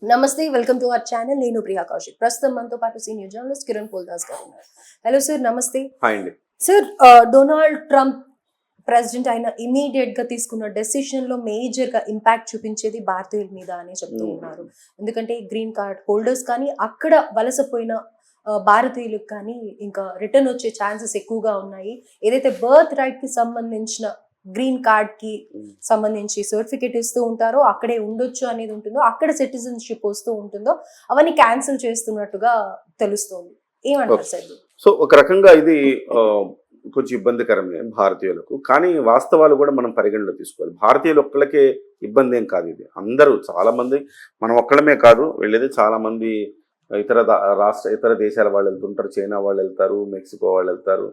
నమస్తే, welcome to our channel. నేను ప్రియా కౌశిక్. ప్రస్తుతం మనతో పాటు సీనియర్ జర్నలిస్ట్ కిరణ్ పోల్దాస్ గారు ఉన్నారు. హలో సార్, నమస్తే. హాయ్ అండి. సార్, డొనాల్డ్ ట్రంప్ ప్రెసిడెంట్ అయిన ఇమీడియట్ గా తీసుకున్న డెసిషన్ లో మేజర్ గా ఇంపాక్ట్ చూపించేది భారతీయుల మీద అని చెప్తూ ఉన్నారు. ఎందుకంటే గ్రీన్ కార్డ్ హోల్డర్స్ కానీ అక్కడ వలసపోయిన భారతీయులకు కానీ ఇంకా రిటర్న్ వచ్చే ఛాన్సెస్ ఎక్కువగా ఉన్నాయి. ఏదైతే బర్త్ రైట్ కి సంబంధించిన గ్రీన్ కార్డ్ కి సంబంధించి సర్టిఫికేట్ ఇస్తూ ఉంటారో, అక్కడే ఉండొచ్చు అనేది ఉంటుందో, అక్కడ సిటిజన్షిప్ వస్తూ ఉంటుందో, అవన్నీ క్యాన్సిల్ చేస్తున్నట్టుగా తెలుస్తోంది. ఏమంటారు సార్? సో ఒక రకంగా ఇది కొంచెం ఇబ్బందికరమే భారతీయులకు. కానీ వాస్తవాలు కూడా మనం పరిగణలో తీసుకోవాలి. భారతీయులు ఒక్కళ్ళకే ఇబ్బంది ఏం కాదు. ఇది అందరూ చాలా మంది, మనం ఒక్కడమే కాదు వెళ్ళేది. చాలా మంది ఇతర దేశాల వాళ్ళు వెళ్తుంటారు. చైనా వాళ్ళు వెళ్తారు, మెక్సికో వాళ్ళు వెళ్తారు,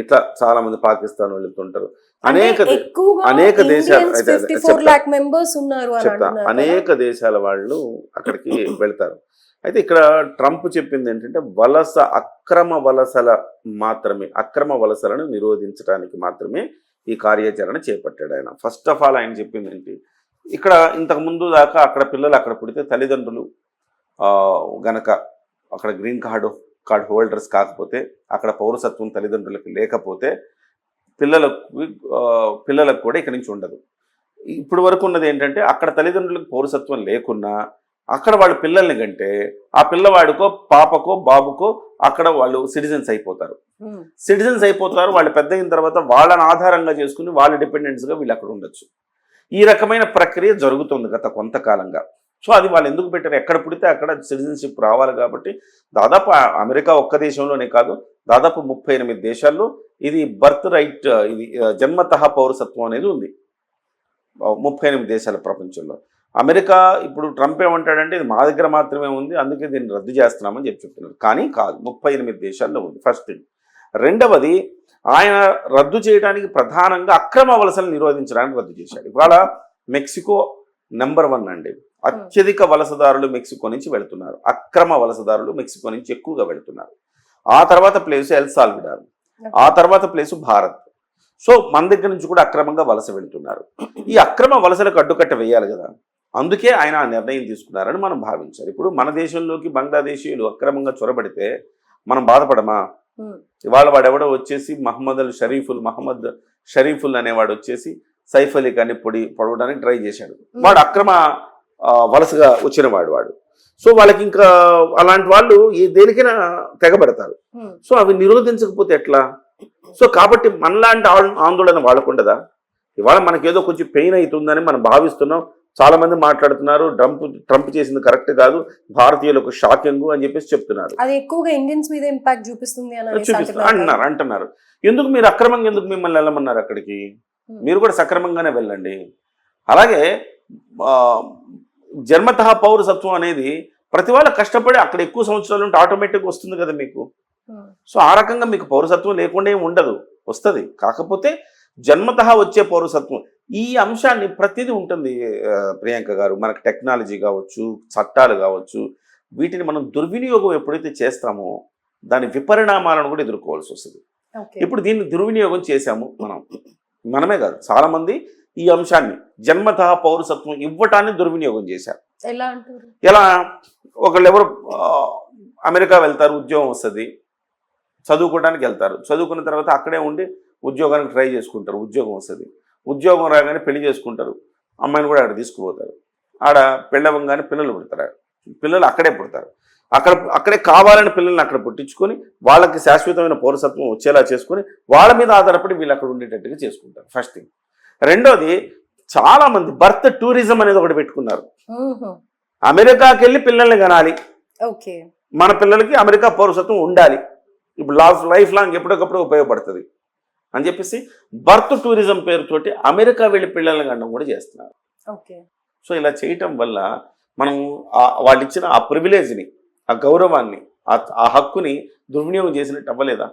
ఇట్లా చాలా మంది పాకిస్తాన్ వాళ్ళు వెళ్తుంటారు. అనేక దేశాలు అనేక దేశాల వాళ్ళు అక్కడికి వెళ్తారు. అయితే ఇక్కడ ట్రంప్ చెప్పింది ఏంటంటే అక్రమ వలసలను నిరోధించడానికి మాత్రమే ఈ కార్యాచరణ చేపట్టాడు ఆయన. ఫస్ట్ ఆఫ్ ఆల్ ఆయన చెప్పింది ఏంటి, ఇక్కడ ఇంతకు ముందు దాకా అక్కడ పిల్లలు అక్కడ పుడితే తల్లిదండ్రులు గనక అక్కడ గ్రీన్ కార్డ్ హోల్డర్స్ కాకపోతే, అక్కడ పౌరసత్వం తల్లిదండ్రులకు లేకపోతే పిల్లలకు కూడా ఇక్కడి నుంచి ఉండదు. ఇప్పుడు వరకు ఉన్నది ఏంటంటే, అక్కడ తల్లిదండ్రులకు పౌరసత్వం లేకున్నా అక్కడ వాళ్ళ పిల్లల్ని కంటే ఆ పిల్లవాడికో పాపకో బాబుకో అక్కడ వాళ్ళు సిటిజన్స్ అయిపోతారు. వాళ్ళు పెద్ద అయిన తర్వాత వాళ్ళని ఆధారంగా చేసుకుని వాళ్ళ డిపెండెంట్స్గా వీళ్ళు అక్కడ ఉండొచ్చు. ఈ రకమైన ప్రక్రియ జరుగుతుంది గత కొంతకాలంగా. సో అది వాళ్ళు ఎందుకు పెట్టారు, ఎక్కడ పుడితే అక్కడ సిటిజన్షిప్ రావాలి కాబట్టి దాదాపు అమెరికా ఒక్క దేశంలోనే కాదు, దాదాపు 38 దేశాల్లో ఇది బర్త్ రైట్, ఇది జన్మతః పౌరసత్వం అనేది ఉంది 38 దేశాల ప్రపంచంలో. అమెరికా ఇప్పుడు ట్రంప్ ఏమంటాడంటే ఇది మా దగ్గర మాత్రమే ఉంది, అందుకే దీన్ని రద్దు చేస్తున్నామని చెప్తున్నారు. కానీ కాదు, 38 దేశాల్లో ఉంది. First thing. రెండవది, ఆయన రద్దు చేయడానికి ప్రధానంగా అక్రమ వలసలు నిరోధించడానికి రద్దు చేశాడు. ఇవాళ మెక్సికో నెంబర్ 1 అండి. అత్యధిక వలసదారులు మెక్సికో నుంచి వెళుతున్నారు. అక్రమ వలసదారులు మెక్సికో నుంచి ఎక్కువగా వెళుతున్నారు. ఆ తర్వాత ప్లేసు ఎల్ సాల్వడార్, ఆ తర్వాత ప్లేసు భారత్. సో మన దగ్గర నుంచి కూడా అక్రమంగా వలస వెళుతున్నారు. ఈ అక్రమ వలసలకు అడ్డుకట్ట వేయాలి కదా, అందుకే ఆయన ఆ నిర్ణయం తీసుకున్నారని మనం భావించాలి. ఇప్పుడు మన దేశంలోకి బంగ్లాదేశీయులు అక్రమంగా చొరబడితే మనం బాధపడమా? ఇవాళ వాడెవడో వచ్చేసి మహమ్మద్ షరీఫుల్ అనేవాడు వచ్చేసి సైఫ్ అలీ ఖాన్ని పొడవడానికి ట్రై చేశాడు. వాడు అక్రమ వలసగా వచ్చిన వాడు. సో వాళ్ళకి ఇంకా అలాంటి వాళ్ళు దేనికైనా తెగబడతారు. సో అవి నిరోధించకపోతే ఎట్లా? సో కాబట్టి మనలాంటి ఆందోళన వాళ్ళకుండదా? ఇవాళ మనకేదో కొంచెం పెయిన్ అవుతుందని మనం భావిస్తున్నాం. చాలా మంది మాట్లాడుతున్నారు ట్రంప్ చేసింది కరెక్ట్ కాదు, భారతీయులకు షాకింగ్ అని చెప్పేసి చెప్తున్నారు. అది ఎక్కువగా ఇండియన్స్ మీద ఇంపాక్ట్ చూపిస్తుంది అంటున్నారు. ఎందుకు మీరు అక్రమంగా ఎందుకు మిమ్మల్ని వెళ్ళమన్నారు అక్కడికి? మీరు కూడా సక్రమంగానే వెళ్ళండి. అలాగే జన్మతః పౌరసత్వం అనేది ప్రతి వాళ్ళ కష్టపడి అక్కడ ఎక్కువ సంవత్సరాలు ఉంటే ఆటోమేటిక్గా వస్తుంది కదా మీకు. సో ఆ రకంగా మీకు పౌరసత్వం లేకుండా ఏమి ఉండదు, వస్తుంది. కాకపోతే జన్మతః వచ్చే పౌరసత్వం, ఈ అంశాన్ని ప్రతిదీ ఉంటుంది ప్రియాంక గారు. మనకు టెక్నాలజీ కావచ్చు, చట్టాలు కావచ్చు, వీటిని మనం దుర్వినియోగం ఎప్పుడైతే చేస్తామో దాని విపరిణామాలను కూడా ఎదుర్కోవాల్సి వస్తుంది. ఇప్పుడు దీన్ని దుర్వినియోగం చేశాము మనమే కాదు, చాలా మంది ఈ అంశాన్ని జన్మతః పౌరసత్వం ఇవ్వటాన్ని దుర్వినియోగం చేశారు. ఎలా? ఒకళ్ళు ఎవరు అమెరికా వెళ్తారు, ఉద్యోగం వస్తుంది, చదువుకోవడానికి వెళ్తారు, చదువుకున్న తర్వాత అక్కడే ఉండి ఉద్యోగానికి ట్రై చేసుకుంటారు, ఉద్యోగం వస్తుంది, ఉద్యోగం రాగానే పెళ్లి చేసుకుంటారు, అమ్మాయిని కూడా అక్కడ తీసుకుపోతారు, ఆడ పెళ్ళవంగానే పిల్లలు పుడతారు, పిల్లలు అక్కడే పుడతారు, అక్కడే కావాలని పిల్లల్ని అక్కడ పుట్టించుకొని వాళ్ళకి శాశ్వతమైన పౌరసత్వం వచ్చేలా చేసుకొని వాళ్ళ మీద ఆధారపడి వీళ్ళు అక్కడ ఉండేటట్టుగా చేసుకుంటారు. First thing. రెండోది, చాలా మంది బర్త్ టూరిజం అనేది ఒకటి పెట్టుకున్నారు. అమెరికాకి వెళ్ళి పిల్లల్ని కనాలి, మన పిల్లలకి అమెరికా పౌరసత్వం ఉండాలి, ఇప్పుడు లైఫ్ లాంగ్ ఎప్పటికప్పుడు ఉపయోగపడుతుంది అని చెప్పేసి బర్త్ టూరిజం పేరుతోటి అమెరికా వెళ్ళి పిల్లల్ని కనడం కూడా చేస్తున్నారు. సో ఇలా చేయటం వల్ల మనం వాళ్ళు ఇచ్చిన ఆ ప్రివిలేజ్ని, ఆ గౌరవాన్ని, ఆ హక్కుని దుర్వినియోగం చేసినట్టు అవ్వలేదా?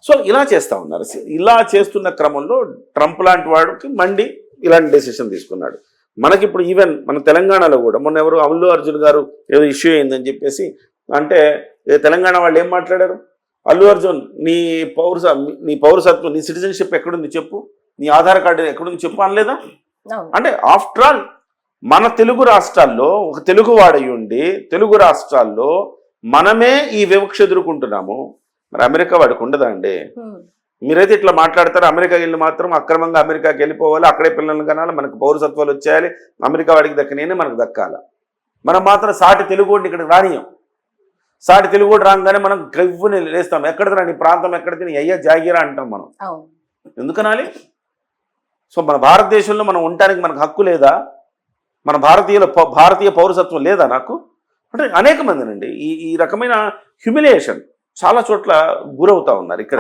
సో ఇలా చేస్తూ ఉన్నారు. ఇలా చేస్తున్న క్రమంలో ట్రంప్ లాంటి వాడికి మండి ఇలాంటి డెసిషన్ తీసుకున్నాడు. మనకి ఇప్పుడు ఈవెన్ మన తెలంగాణలో కూడా మొన్న ఎవరు అల్లు అర్జున్ గారు ఏదో ఇష్యూ అయిందని చెప్పేసి అంటే తెలంగాణ వాళ్ళు ఏం మాట్లాడారు, అల్లు అర్జున్ నీ పౌరసత్వం, నీ సిటిజన్షిప్ ఎక్కడుంది చెప్పు, నీ ఆధార్ కార్డు ఎక్కడుంది చెప్పు అనలేదా? అంటే ఆఫ్టర్ ఆల్ మన తెలుగు రాష్ట్రాల్లో ఒక తెలుగు వాడై ఉండి తెలుగు రాష్ట్రాల్లో మనమే ఈ వివక్ష ఎదుర్కొంటున్నాము. మరి అమెరికా వాడికి ఉండదా అండి? మీరైతే ఇట్లా మాట్లాడతారు, అమెరికా వెళ్ళి మాత్రం అక్రమంగా అమెరికాకి వెళ్ళిపోవాలి, అక్కడే పిల్లల్ని కనాలి, మనకు పౌరసత్వాలు వచ్చేయాలి, అమెరికా వాడికి దక్కనే మనకు దక్కాల. మనం మాత్రం సాటి తెలుగుడిని ఇక్కడికి రానియం. సాటి తెలుగుడు రాగానే మనం గవ్వుని లేస్తాం. ఎక్కడికి నీ ప్రాంతం ఎక్కడికి, నీ అయ్యా జాగిరా అంటాం మనం. ఎందుకనాలి? సో మన భారతదేశంలో మనం ఉండటానికి మనకు హక్కు లేదా? మన భారతీయ పౌరసత్వం లేదా నాకు? అంటే అనేక మందినండి ఈ రకమైన హ్యూమిలియేషన్ చాలా చోట్ల గురవుతా ఉన్నారు ఇక్కడ.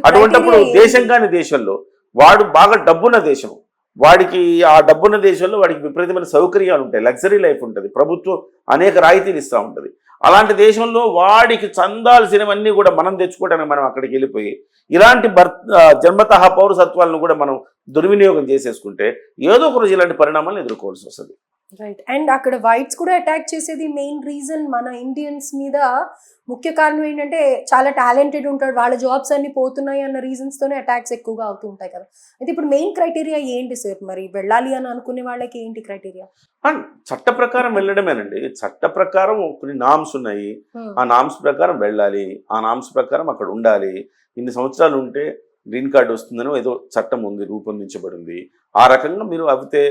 అటువంటిప్పుడు దేశం కాని దేశంలో వాడు బాగా డబ్బున్న దేశం, వాడికి ఆ డబ్బున్న దేశంలో వాడికి విపరీతమైన సౌకర్యాలు ఉంటాయి, లగ్జరీ లైఫ్ ఉంటుంది, ప్రభుత్వం అనేక రాయితీలు ఇస్తూ ఉంటుంది. అలాంటి దేశంలో వాడికి చెందాల్సినవన్నీ కూడా మనం తెచ్చుకోవడానికి మనం అక్కడికి వెళ్ళిపోయి ఇలాంటి జన్మతః పౌరసత్వాలను కూడా మనం దుర్వినియోగం చేసేసుకుంటే ఏదో ఒక రోజు ఇలాంటి పరిణామాలను ఎదుర్కోవాల్సి వస్తుంది. రైట్. అండ్ అక్కడ వైట్స్ కూడా అటాక్ చేసేది మెయిన్ రీజన్ మన ఇండియన్స్ మీద ముఖ్య కారణం ఏంటంటే చాలా టాలెంటెడ్ ఉంటాడు, వాళ్ళ జాబ్స్ అన్ని పోతున్నాయి అన్న రీజన్స్ తోనే అటాక్స్ ఎక్కువగా అవుతూ ఉంటాయి కదా. అయితే ఇప్పుడు మెయిన్ క్రైటీరియా ఏంటి సార్? మరి వెళ్ళాలి అని అనుకునే వాళ్ళకి ఏంటి క్రైటీరియా? చట్ట ప్రకారం వెళ్ళడమేనండి. చట్ట ప్రకారం కొన్ని నామ్స్ ఉన్నాయి, ఆ నామ్స్ ప్రకారం వెళ్ళాలి, ఆ నామ్స్ ప్రకారం అక్కడ ఉండాలి. ఇన్ని సంవత్సరాలు ఉంటే గ్రీన్ కార్డు వస్తుందని ఏదో చట్టం ఉంది, రూపొందించబడింది. ఆ రకంగా మీరు అవితే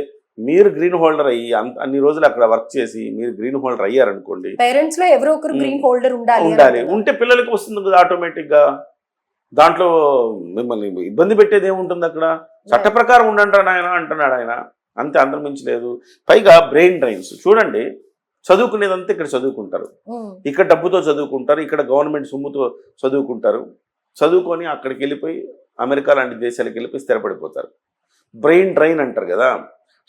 మీరు గ్రీన్ హోల్డర్ అయ్యి అన్ని రోజులు అక్కడ వర్క్ చేసి మీరు గ్రీన్ హోల్డర్ అయ్యారనుకోండి, పేరెంట్స్ లో ఎవరో ఒకరు గ్రీన్ హోల్డర్ ఉండాలి. ఉంటే పిల్లలకి వస్తుంది కదా ఆటోమేటిక్ గా. దాంట్లో మిమ్మల్ని ఇబ్బంది పెట్టేది ఏముంటుంది అక్కడ? చట్ట ప్రకారం ఉండండి ఆయన అంటున్నాడు ఆయన, అంతే, అంతర్మించలేదు. పైగా బ్రెయిన్ డ్రైన్స్ చూడండి, చదువుకునేదంతా ఇక్కడ చదువుకుంటారు, ఇక్కడ డబ్బుతో చదువుకుంటారు, ఇక్కడ గవర్నమెంట్ సొమ్ముతో చదువుకుంటారు, చదువుకొని అక్కడికి వెళ్ళిపోయి అమెరికా లాంటి దేశాలకు వెళ్ళిపోయి స్థిరపడిపోతారు. బ్రెయిన్ డ్రైన్ అంటారు కదా.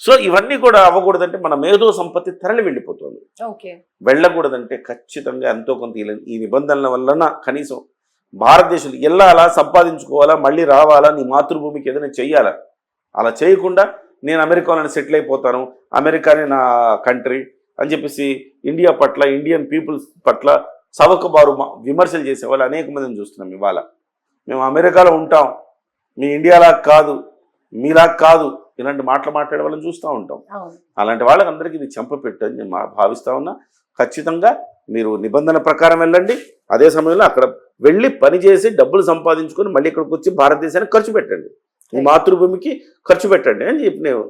సో ఇవన్నీ కూడా అవ్వకూడదంటే మన మేధో సంపత్తి తరలి వెళ్ళిపోతుంది. వెళ్ళకూడదంటే ఖచ్చితంగా ఎంతో కొంత ఈ నిబంధనల వలన కనీసం భారతదేశంలో వెళ్ళాలా, సంపాదించుకోవాలా, మళ్ళీ రావాలా, నీ మాతృభూమికి ఏదైనా చెయ్యాలా. అలా చేయకుండా నేను అమెరికాలో సెటిల్ అయిపోతాను, అమెరికానే నా కంట్రీ అని చెప్పేసి ఇండియా పట్ల, ఇండియన్ పీపుల్స్ పట్ల సవకబారు విమర్శలు చేసేవాళ్ళు అనేక మందిని చూస్తున్నాం. ఇవాళ మేము అమెరికాలో ఉంటాం, మీ ఇండియాలా కాదు, మీలా కాదు, ఇలాంటి మాటలు మాట్లాడే వాళ్ళని చూస్తూ ఉంటాం. అలాంటి వాళ్ళకి అందరికీ ఇది చెంపపెట్టని నేను భావిస్తా ఉన్నా. ఖచ్చితంగా మీరు నిబంధన ప్రకారం వెళ్ళండి, అదే సమయంలో అక్కడ వెళ్ళి పనిచేసి డబ్బులు సంపాదించుకొని మళ్ళీ ఇక్కడికి వచ్చి భారతదేశానికి ఖర్చు పెట్టండి, ఈ మాతృభూమికి ఖర్చు పెట్టండి అని చెప్పి నేను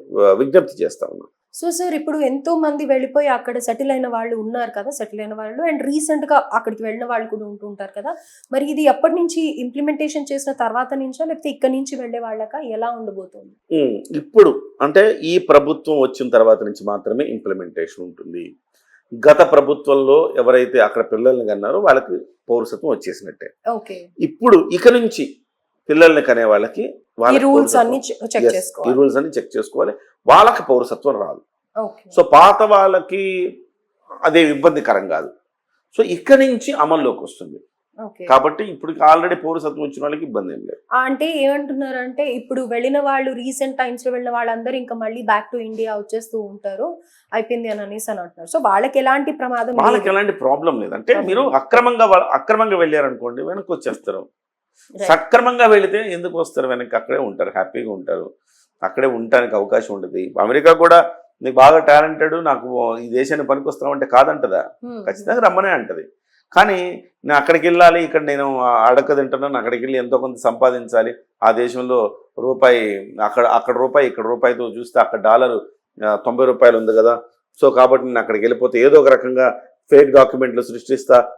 విజ్ఞప్తి చేస్తా ఉన్నా. సో సార్, ఇప్పుడు ఎంతో మంది వెళ్ళిపోయి అక్కడ సెటిల్ అయిన వాళ్ళు ఉన్నారు కదా, సెటిల్ అయిన వాళ్ళు అండ్ రీసెంట్ గా అక్కడికి వెళ్ళిన వాళ్ళు కూడా ఉంటుంటారు కదా. మరి ఇది ఎప్పటి నుంచి ఇంప్లిమెంటేషన్ చేసిన తర్వాత నుంచా, లేకపోతే ఇక్కడ నుంచి వెళ్ళే వాళ్ళక ఎలా ఉండబోతుంది? ఇప్పుడు అంటే ఈ ప్రభుత్వం వచ్చిన తర్వాత నుంచి మాత్రమే ఇంప్లిమెంటేషన్ ఉంటుంది. గత ప్రభుత్వంలో ఎవరైతే అక్కడ పిల్లల్ని కన్నారో వాళ్ళకి పౌరసత్వం వచ్చేసినట్టే. ఇప్పుడు ఇక నుంచి పిల్లల్ని కనే వాళ్ళకి ఈ రూల్స్ అన్ని చెక్ చేసుకోవాలి, వాళ్ళకి పౌరసత్వం రాదు. సో పాత వాళ్ళకి అదే ఇబ్బందికరం కాదు. సో ఇక్కడి నుంచి అమల్లోకి వస్తుంది కాబట్టి ఇప్పుడు ఆల్రెడీ పౌరసత్వం వచ్చిన వాళ్ళకి ఇబ్బంది ఏం లేదు. అంటే ఏమంటున్నారంటే ఇప్పుడు వెళ్ళిన వాళ్ళు రీసెంట్ టైమ్స్ లో వెళ్ళిన వాళ్ళందరూ ఇంకా మళ్ళీ బ్యాక్ టు ఇండియా వచ్చేస్తూ ఉంటారు, అయిపోయింది అని అనేసి అని అంటున్నారు. సో వాళ్ళకి ఎలాంటి ప్రమాదం, వాళ్ళకి ఎలాంటి ప్రాబ్లం లేదు. అంటే మీరు అక్రమంగా వెళ్ళారనుకోండి వెనక్కి వచ్చేస్తారు, సక్రమంగా వెళితే ఎందుకు వస్తారు వెనక్కి? అక్కడే ఉంటారు, హ్యాపీగా ఉంటారు, అక్కడే ఉండటానికి అవకాశం ఉంటుంది. అమెరికా కూడా నీకు బాగా టాలెంటెడ్, నాకు ఈ దేశాన్ని పనికొస్తామంటే కాదంటదా, ఖచ్చితంగా రమ్మనే అంటది. కానీ నేను అక్కడికి వెళ్ళాలి, ఇక్కడ నేను అడక తింటున్నాను, అక్కడికి వెళ్ళి ఎంతో కొంత సంపాదించాలి, ఆ దేశంలో రూపాయి అక్కడ రూపాయి ఇక్కడ రూపాయితో చూస్తే అక్కడ డాలరు 90 రూపాయలు ఉంది కదా, సో కాబట్టి నేను అక్కడికి వెళ్ళిపోతే ఏదో ఒక రకంగా ఫేక్ డాక్యుమెంట్లు సృష్టిస్తా,